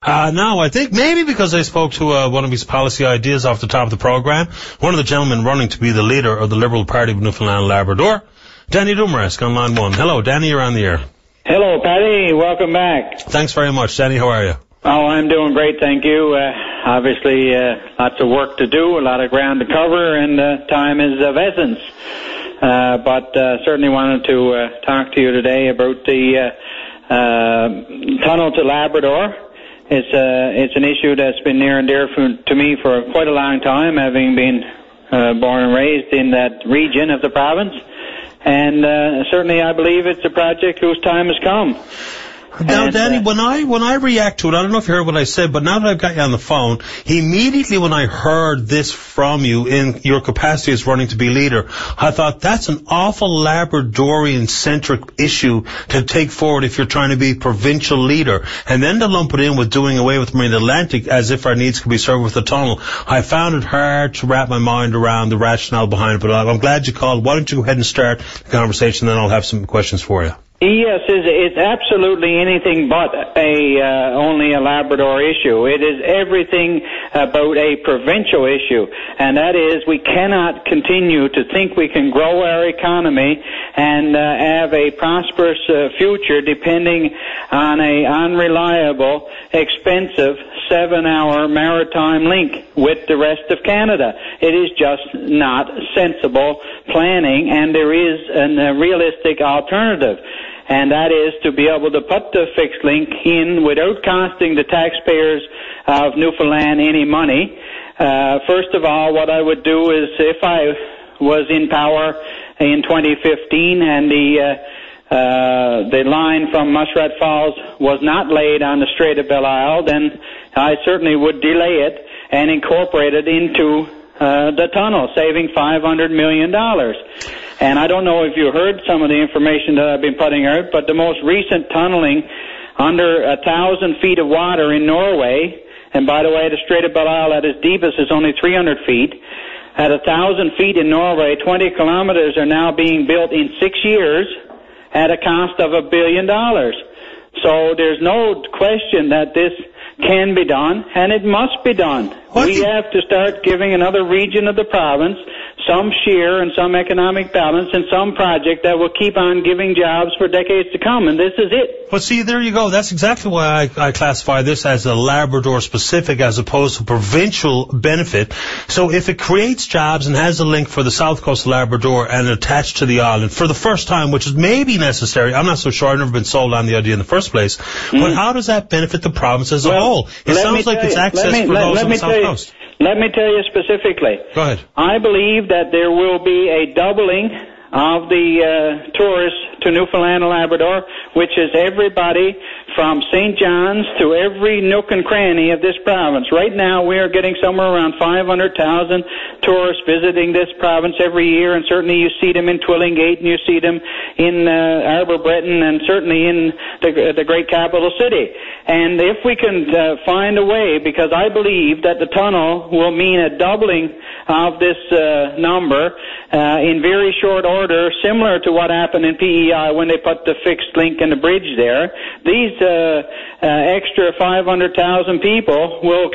No, I think maybe because I spoke to one of his policy ideas off the top of the program. One of the gentlemen running to be the leader of the Liberal Party of Newfoundland and Labrador, Danny Dumaresque on line one. Hello, Danny, you're on the air. Hello, Paddy. Welcome back. Thanks very much, Danny. How are you? Oh, I'm doing great, thank you. Obviously, lots of work to do, a lot of ground to cover, and time is of essence. But certainly wanted to talk to you today about the tunnel to Labrador. It's an issue that's been near and dear to me for quite a long time, having been born and raised in that region of the province. And certainly I believe it's a project whose time has come. Now, Danny, when I react to it, I don't know if you heard what I said, but now that I've got you on the phone, immediately when I heard this from you in your capacity as running to be leader, I thought that's an awful Labradorian-centric issue to take forward if you're trying to be provincial leader. And then to lump it in with doing away with Marine Atlantic as if our needs could be served with a tunnel, I found it hard to wrap my mind around the rationale behind it. But I'm glad you called. Why don't you go ahead and start the conversation, then I'll have some questions for you. Yes, it's absolutely anything but only a Labrador issue. It is everything about a provincial issue, and that is we cannot continue to think we can grow our economy and have a prosperous future depending on a unreliable, expensive 7-hour maritime link with the rest of Canada. It is just not sensible planning, and there is a realistic alternative. And that is to be able to put the fixed link in without costing the taxpayers of Newfoundland any money. First of all, what I would do is if I was in power in 2015 and the line from Muskrat Falls was not laid on the Strait of Belle Isle, then I certainly would delay it and incorporate it into the tunnel, saving $500 million. And I don't know if you heard some of the information that I've been putting out, but the most recent tunneling under 1,000 feet of water in Norway, and by the way, the Strait of Belle Isle at its deepest is only 300 feet. At 1,000 feet in Norway, 20 kilometers are now being built in 6 years at a cost of $1 billion. So there's no question that this can be done, and it must be done. We have to start giving another region of the province some share and some economic balance and some project that will keep on giving jobs for decades to come, and this is it. But see, there you go. That's exactly why I classify this as a Labrador-specific as opposed to provincial benefit. So if it creates jobs and has a link for the south coast of Labrador and attached to the island for the first time, which is maybe necessary, I'm not so sure, I've never been sold on the idea in the first place, but how does that benefit the province as a whole? It sounds like it's access for those on the south coast. Let me tell you specifically. Go ahead. I believe that there will be a doubling of the tourists to Newfoundland and Labrador, which is everybody from St. John's to every nook and cranny of this province. Right now, we are getting somewhere around 500,000 tourists visiting this province every year, and certainly you see them in Twillingate, and you see them in Arbor-Breton, and certainly in the great capital city. And if we can find a way, because I believe that the tunnel will mean a doubling of this number in very short order, similar to what happened in PEI when they put the fixed link and the bridge there. These extra 500,000 people will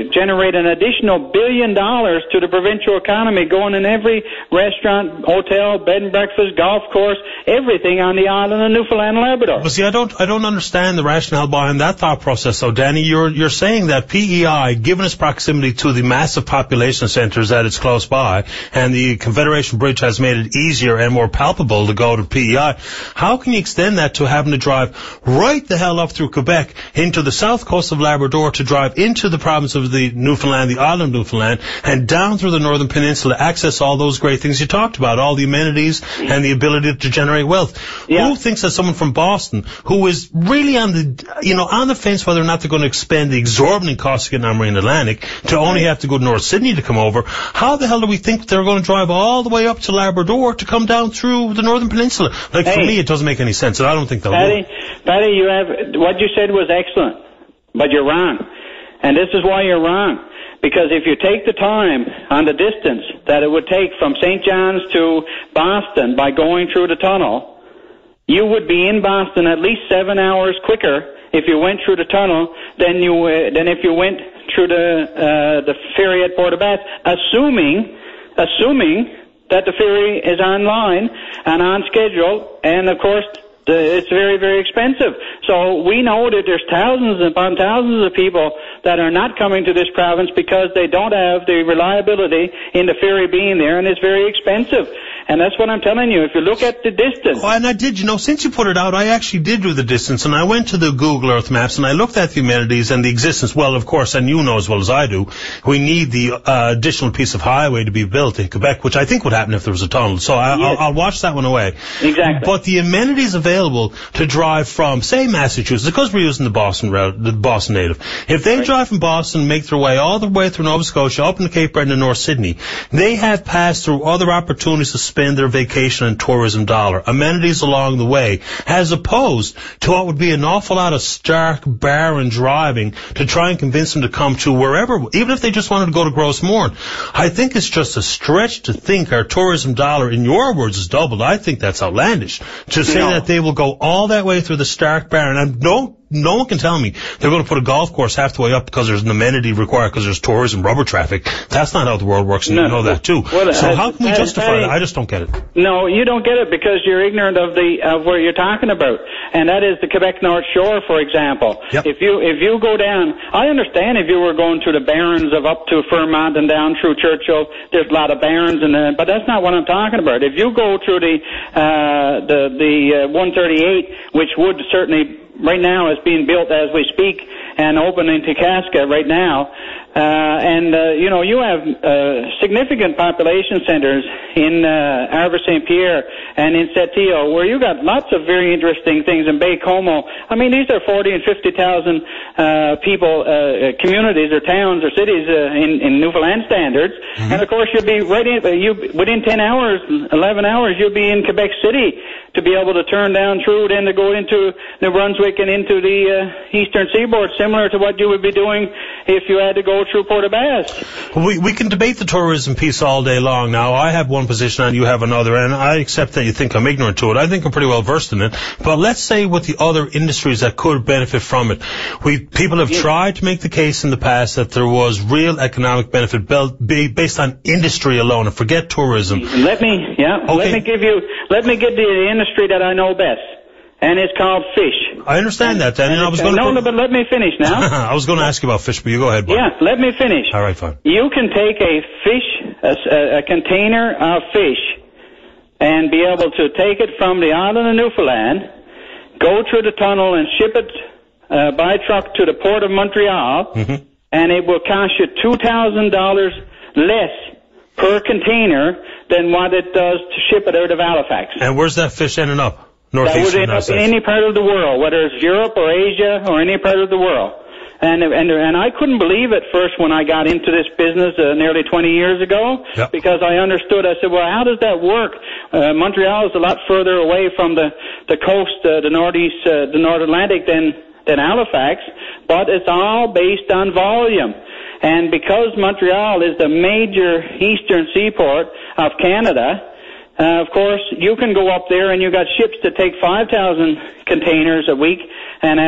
generate an additional $1 billion to the provincial economy, going in every restaurant, hotel, bed and breakfast, golf course, everything on the island of Newfoundland and Labrador. Well, see, I don't understand the rationale behind that thought process. So, Danny, you're saying that PEI, given its proximity to the massive population centres that it's close by, and the Confederation Bridge has made it easier and more palpable to go to PEI, how can you extend that to having to drive right the hell up through Quebec into the south coast of Labrador to drive into the province of the Newfoundland, the island of Newfoundland, and down through the northern peninsula, access all those great things you talked about, all the amenities and the ability to generate wealth? Yeah. Who thinks that someone from Boston, who is really on the fence whether or not they're going to expend the exorbitant cost of getting on Marine Atlantic to only have to go to North Sydney to come over, how the hell do we think they're going to drive all the way up to Labrador to come down through the northern peninsula? For me, it doesn't make any sense, and I don't think they'll do it. Paddy, what you said was excellent, but you're wrong. And this is why you're wrong. Because if you take the time on the distance that it would take from St. John's to Boston by going through the tunnel, you would be in Boston at least 7 hours quicker if you went through the tunnel than if you went through the ferry at Port of Bath, assuming that the ferry is online and on schedule, and of course it's very, very expensive. So we know that there's thousands upon thousands of people that are not coming to this province because they don't have the reliability in the ferry being there, and it's very expensive. And that's what I'm telling you. If you look at the distance. Oh, and I did, since you put it out, I actually did do the distance, and I went to the Google Earth maps, and I looked at the amenities and the existence. Well, of course, and you know as well as I do, we need the additional piece of highway to be built in Quebec, which I think would happen if there was a tunnel. So I'll watch that one away. Exactly. But the amenities available to drive from, say, Massachusetts, because we're using the Boston native. If they drive from Boston, make their way all the way through Nova Scotia, up into Cape Breton and North Sydney, they have passed through other opportunities to spend their vacation and tourism dollar, amenities along the way, as opposed to what would be an awful lot of stark, barren driving to try and convince them to come to wherever, even if they just wanted to go to Gross Mourne. I think it's just a stretch to think our tourism dollar, in your words, is doubled. I think that's outlandish to say that they will go all that way through the stark, barren. And no one can tell me they're going to put a golf course half the way up because there's an amenity required because there's tourism, rubber traffic. That's not how the world works, and you know that too. Well, so how can we justify that? I just don't get it. No, you don't get it because you're ignorant of what you're talking about, and that is the Quebec North Shore, for example. Yep. If you go down, I understand if you were going through the barrens of up to Fairmont and down through Churchill, there's a lot of barrens, but that's not what I'm talking about. If you go through the 138, which would certainly right now is being built as we speak and open into Casca right now. You have significant population centers in Arbre St. Pierre and in Sept, where you got lots of very interesting things in Bay Como. I mean, these are 40 and 50,000 people, communities or towns or cities in Newfoundland standards. Mm-hmm. And of course, you'll be within 10 hours, 11 hours, you'll be in Quebec City to be able to turn down through, then to go into New Brunswick and into the eastern seaboard, similar to what you would be doing if you had to go through Port of Bath. Well, we can debate the tourism piece all day long. Now, I have one position and you have another, and I accept that you think I'm ignorant to it. I think I'm pretty well versed in it. But let's say with the other industries that could benefit from it. People have tried to make the case in the past that there was real economic benefit based on industry alone, and forget tourism. Let me give the industry that I know best. And it's called fish. I understand that, Danny. But let me finish now. I was going to ask you about fish, but you go ahead, buddy. Yeah, let me finish. All right, fine. You can take a container of fish and be able to take it from the island of Newfoundland, go through the tunnel and ship it by truck to the port of Montreal, and it will cost you $2,000 less per container than what it does to ship it out of Halifax. And where's that fish ending up? That would end up in any part of the world, whether it's Europe or Asia or any part of the world. And I couldn't believe at first when I got into this business nearly 20 years ago, because I understood. I said, well, how does that work? Montreal is a lot further away from the coast, the northeast, the North Atlantic than Halifax, but it's all based on volume. And because Montreal is the major eastern seaport of Canada, of course, you can go up there and you got ships that take 5,000 containers a week and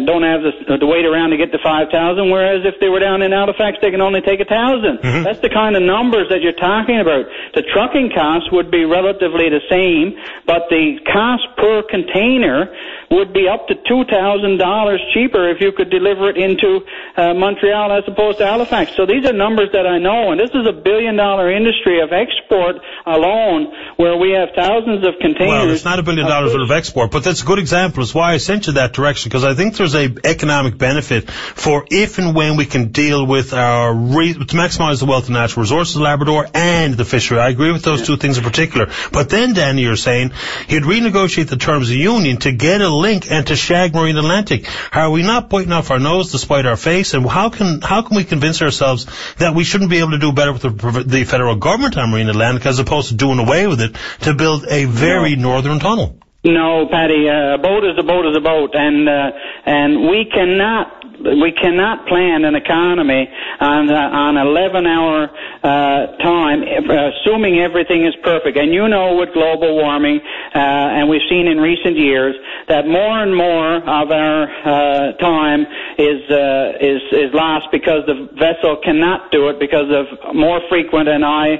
don't have the weight around to get to 5,000, whereas if they were down in Halifax, they can only take 1,000. That's the kind of numbers that you're talking about. The trucking costs would be relatively the same, but the cost per container would be up to $2,000 cheaper if you could deliver it into Montreal as opposed to Halifax. So these are numbers that I know, and this is $1 billion industry of export alone, where we have thousands of containers. Well, it's not $1 billion worth of export, but that's a good example. It's why I sent you that direction, because I think there's a economic benefit for if and when we can deal with to maximize the wealth of natural resources of Labrador and the fishery. I agree with those two things in particular. But then, Danny, you're saying you'd renegotiate the terms of union to get a link and to shag Marine Atlantic. Are we not biting off our nose to spite our face? And how can we convince ourselves that we shouldn't be able to do better with the federal government on Marine Atlantic as opposed to doing away with it to build a very northern tunnel? No, Paddy, a boat is a boat is a boat, and we cannot we cannot plan an economy on 11-hour time, assuming everything is perfect. And you know, with global warming, and we've seen in recent years that more and more of our time is lost because the vessel cannot do it because of more frequent and high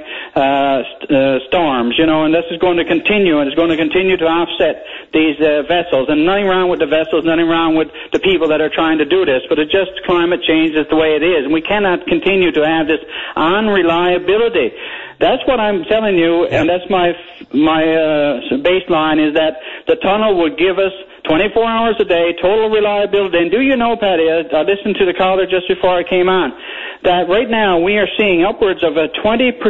storms. You know, and this is going to continue, and it's going to continue to offset these vessels. And nothing wrong with the vessels, nothing wrong with the people that are trying to do this, but it's just climate change is the way it is, and we cannot continue to have this unreliability. That's what I'm telling you, and that's my baseline, is that the tunnel would give us 24 hours a day, total reliability. And do you know, Paddy, I listened to the caller just before I came on, that right now we are seeing upwards of a 20%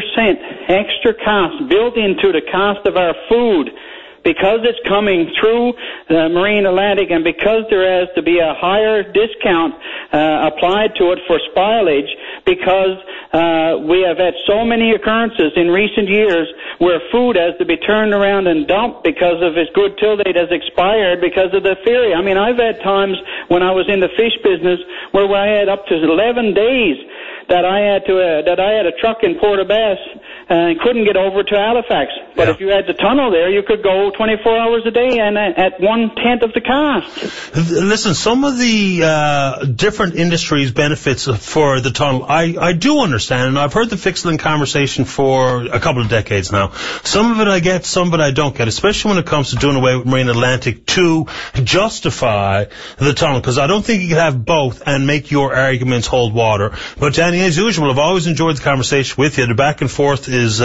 extra cost built into the cost of our food, because it's coming through the marine Atlantic, and because there has to be a higher discount applied to it for spoilage, because we have had so many occurrences in recent years where food has to be turned around and dumped because of its good till date has expired because of the ferry. I mean, I've had times when I was in the fish business where I had up to 11 days that I had a truck in Port aux Basques and couldn't get over to Halifax. But if you had the tunnel there, you could go 24 hours a day and at 1/10 of the cost. Listen, some of the different industries' benefits for the tunnel, I do understand, and I've heard the fixed link conversation for a couple of decades now. Some of it I get, some of it I don't get, especially when it comes to doing away with Marine Atlantic to justify the tunnel, because I don't think you can have both and make your arguments hold water. But Danny, as usual, I've always enjoyed the conversation with you. The back and forth is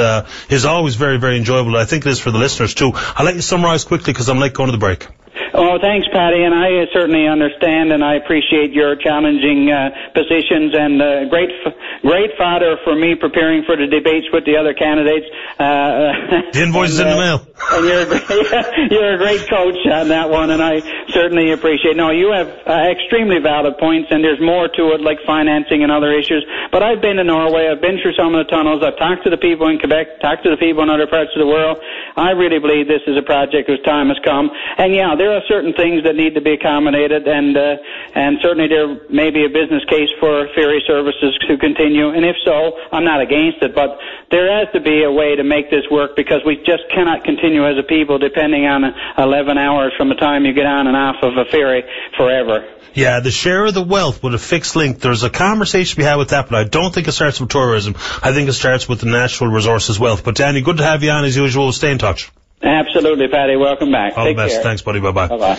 always very, very enjoyable. I think it is for the listeners too. I'll let you summarize quickly because I'm late going to the break. Oh, thanks, Paddy, and I certainly understand, and I appreciate your challenging positions, and great fodder for me preparing for the debates with the other candidates. The invoice is in the mail. And you're a great coach on that one, and I certainly appreciate. No, you have extremely valid points, and there's more to it, like financing and other issues. But I've been to Norway, I've been through some of the tunnels, I've talked to the people in Quebec, talked to the people in other parts of the world. I really believe this is a project whose time has come. And yeah, there are certain things that need to be accommodated, and certainly there may be a business case for ferry services to continue. And if so, I'm not against it, but there has to be a way to make this work, because we just cannot continue as a people depending on 11 hours from the time you get on and off of a ferry forever. Yeah, the share of the wealth with a fixed link, there's a conversation to be had with that, but I don't think it starts with tourism. I think it starts with the natural resources wealth. But Danny, good to have you on as usual. Stay in touch. Absolutely, Paddy. Welcome back. All the best. Care. Thanks, buddy. Bye-bye. Bye-bye.